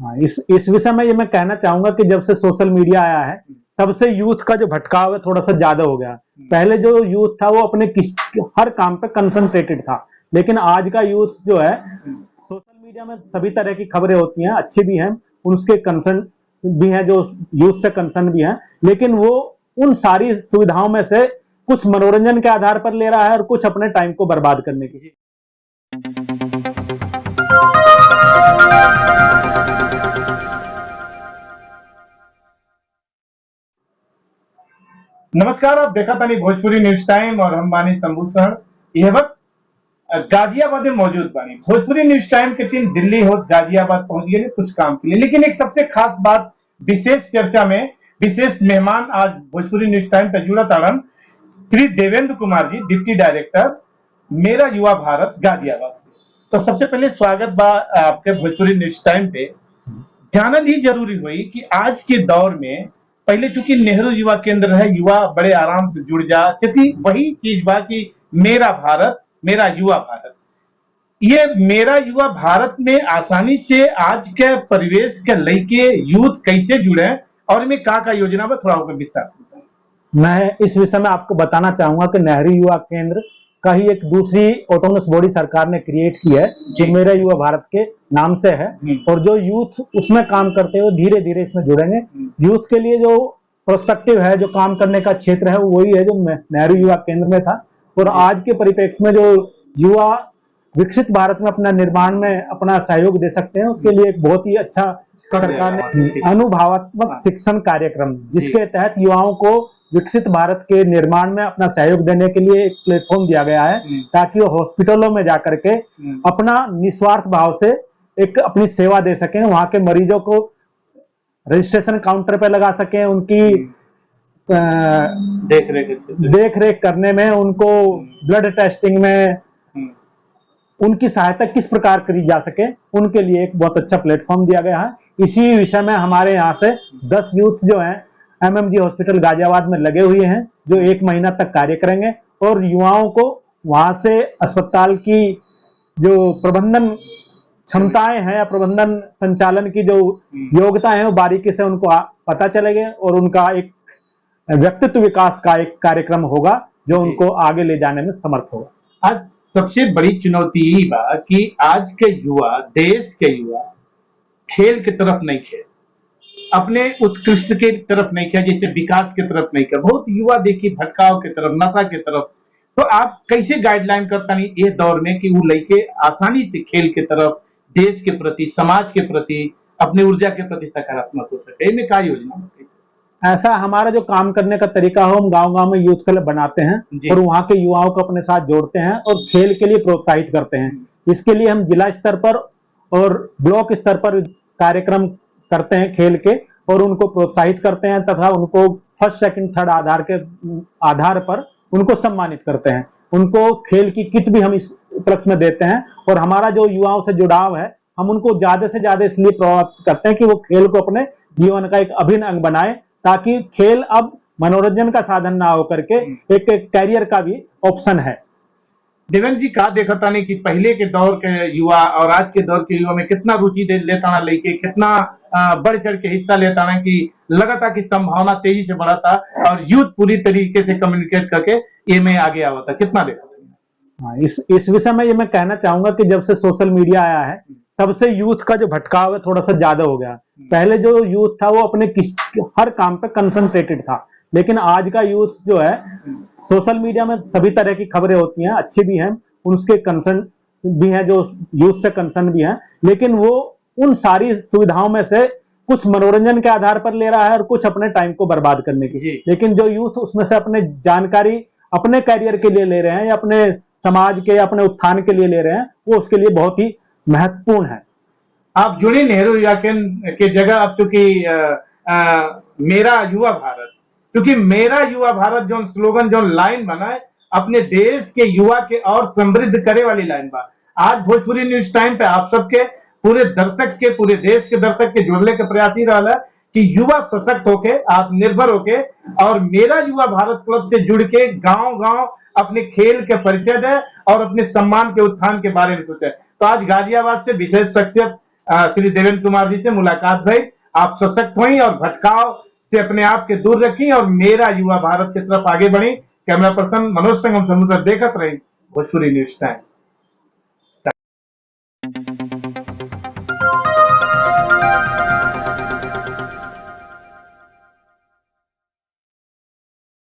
हाँ, इस विषय में ये मैं कहना चाहूंगा कि जब से सोशल मीडिया आया है तब से यूथ का जो भटकाव है थोड़ा सा ज्यादा हो गया। पहले जो यूथ था वो अपने हर काम पे कंसंट्रेटेड था, लेकिन आज का यूथ जो है सोशल मीडिया में सभी तरह की खबरें होती हैं, अच्छी भी हैं, उसके कंसर्न भी हैं, जो यूथ से कंसर्न भी हैं, लेकिन वो उन सारी सुविधाओं में से कुछ मनोरंजन के आधार पर ले रहा है और कुछ अपने टाइम को बर्बाद करने की। नमस्कार, आप देखा था भोजपुरी न्यूज टाइम और हम बानी शंभू सर यह वक्त गाजियाबाद में मौजूद बानी। भोजपुरी न्यूज टाइम के टीम दिल्ली हो गाजियाबाद पहुंच गए कुछ काम के लिए, लेकिन एक सबसे खास बात, विशेष चर्चा में विशेष मेहमान आज भोजपुरी न्यूज टाइम पे जुड़ा ताड़न श्री देवेंद्र कुमार जी, डिप्टी डायरेक्टर मेरा युवा भारत गाजियाबाद से। तो सबसे पहले स्वागत बा आपके भोजपुरी न्यूज टाइम पे। जानना ही जरूरी हुई कि आज के दौर में पहले चूंकि नेहरू युवा केंद्र है, युवा बड़े आराम से जुड़ जा, क्योंकि वही चीज बा कि मेरा भारत मेरा युवा भारत। ये मेरा युवा भारत में आसानी से आज के परिवेश के लेके यूथ कैसे जुड़े और इनमें का योजना बा, थोड़ा विस्तार से। मैं इस विषय में आपको बताना चाहूंगा कि नेहरू युवा केंद्र का ही एक दूसरी ऑटोनमस बॉडी सरकार ने क्रिएट की है जो मेरा युवा भारत के नाम से है, और जो यूथ उसमें काम करते हैं वो धीरे धीरे इसमें जुड़ेंगे। यूथ के लिए जो प्रोस्पेक्टिव है, जो काम करने का क्षेत्र है, वही है जो नेहरू युवा केंद्र में था। और आज के परिप्रेक्ष्य में जो युवा विकसित भारत में अपना निर्माण में अपना सहयोग दे सकते हैं, उसके लिए एक बहुत ही अच्छा सरकार ने अनुभवात्मक शिक्षण कार्यक्रम, जिसके तहत युवाओं को विकसित भारत के निर्माण में अपना सहयोग देने के लिए एक प्लेटफॉर्म दिया गया है, ताकि वो हॉस्पिटलों में जाकर के अपना निस्वार्थ भाव से एक अपनी सेवा दे सकें, वहां के मरीजों को रजिस्ट्रेशन काउंटर पे लगा सकें, उनकी देख रेख करने में, उनको ब्लड टेस्टिंग में उनकी सहायता किस प्रकार करी जा सके, उनके लिए एक बहुत अच्छा प्लेटफॉर्म दिया गया है। इसी विषय में हमारे यहाँ से 10 यूथ जो हैं एमएमजी हॉस्पिटल गाजियाबाद में लगे हुए हैं, जो 1 महीना तक कार्य करेंगे और युवाओं को वहां से अस्पताल की जो प्रबंधन क्षमताएं हैं या प्रबंधन संचालन की जो योग्यता है वो बारीकी से उनको पता चलेगा, और उनका एक व्यक्तित्व विकास का एक कार्यक्रम होगा जो उनको आगे ले जाने में समर्थ होगा। आज सबसे बड़ी चुनौती यही बा कि आज के युवा, देश के युवा खेल की तरफ नहीं खे, अपने उत्कृष्ट के तरफ नहीं खे, जैसे विकास की तरफ नहीं खे, बहुत युवा देखिए भटकाव की तरफ, नशा की तरफ। तो आप कैसे गाइडलाइन करता नहीं ये दौर में कि वो लड़के आसानी से खेल की तरफ, देश के प्रति, समाज के प्रति, अपनी ऊर्जा के प्रति सकारात्मक हो सके, इनमें क्या योजना? ऐसा हमारा जो काम करने का तरीका हो, हम गांव-गांव में यूथ क्लब बनाते हैं और वहां के युवाओं को अपने साथ जोड़ते हैं और खेल के लिए प्रोत्साहित करते हैं। इसके लिए हम जिला स्तर पर और ब्लॉक स्तर पर कार्यक्रम करते हैं खेल के, और उनको प्रोत्साहित करते हैं तथा उनको फर्स्ट सेकंड थर्ड आधार पर उनको सम्मानित करते हैं। उनको खेल की किट भी हम इस उपलक्ष्य में देते हैं, और हमारा जो युवाओं से जुड़ाव है, हम उनको ज्यादा से ज्यादा इसलिए प्रभावित करते हैं कि वो खेल को अपने जीवन का एक अभिन्न अंग बनाए, ताकि खेल अब मनोरंजन का साधन ना होकर के एक कैरियर का भी ऑप्शन है। देवेंद्र जी, का देखा था नहीं कि पहले के दौर के युवा और आज के दौर के युवा में कितना रुचि लेता ना लेके, कितना बढ़ चढ़ के हिस्सा लेता ना, कि लगा था कि संभावना तेजी से बढ़ा था और यूथ पूरी तरीके से कम्युनिकेट करके ये में आगे आवा था, कितना देखा था? हाँ, इस विषय में ये मैं कहना चाहूंगा कि जब से सोशल मीडिया आया है तब से यूथ का जो भटकाव है थोड़ा सा ज्यादा हो गया। पहले जो यूथ था वो अपने हर काम पे कंसंट्रेटेड था, लेकिन आज का यूथ जो है सोशल मीडिया में सभी तरह की खबरें होती हैं, अच्छी भी हैं, उसके कंसर्न भी हैं, जो यूथ से कंसर्न भी हैं, लेकिन वो उन सारी सुविधाओं में से कुछ मनोरंजन के आधार पर ले रहा है और कुछ अपने टाइम को बर्बाद करने की। लेकिन जो यूथ उसमें से अपने जानकारी अपने कैरियर के लिए ले रहे हैं या अपने समाज के, अपने उत्थान के लिए ले रहे हैं, वो उसके लिए बहुत ही महत्वपूर्ण है। आप जुड़े नेहरू युवा केंद्र के जगह, अब चूंकि मेरा युवा भारत, क्योंकि मेरा युवा भारत जो स्लोगन, जो लाइन बना है, अपने देश के युवा के और समृद्ध करे वाली लाइन बा। आज भोजपुरी न्यूज टाइम पे आप सबके, पूरे दर्शक के, पूरे देश के दर्शक के जोड़ने का प्रयास ही रहा है कि युवा सशक्त होके, आत्मनिर्भर होके और मेरा युवा भारत क्लब से जुड़ के गांव-गांव अपने खेल के परिचय दे और अपने सम्मान के उत्थान के बारे में सोचे। तो आज गाजियाबाद से विशेष शख्सियत श्री देवेंद्र कुमार जी से मुलाकात भई। आप सशक्त हुई और भटकाव से अपने आप के दूर रखी और मेरा युवा भारत की तरफ आगे बढ़ी। कैमरा पर्सन मनोज संगम समुद्र देखत रही भोजपुरी न्यूज टाइम।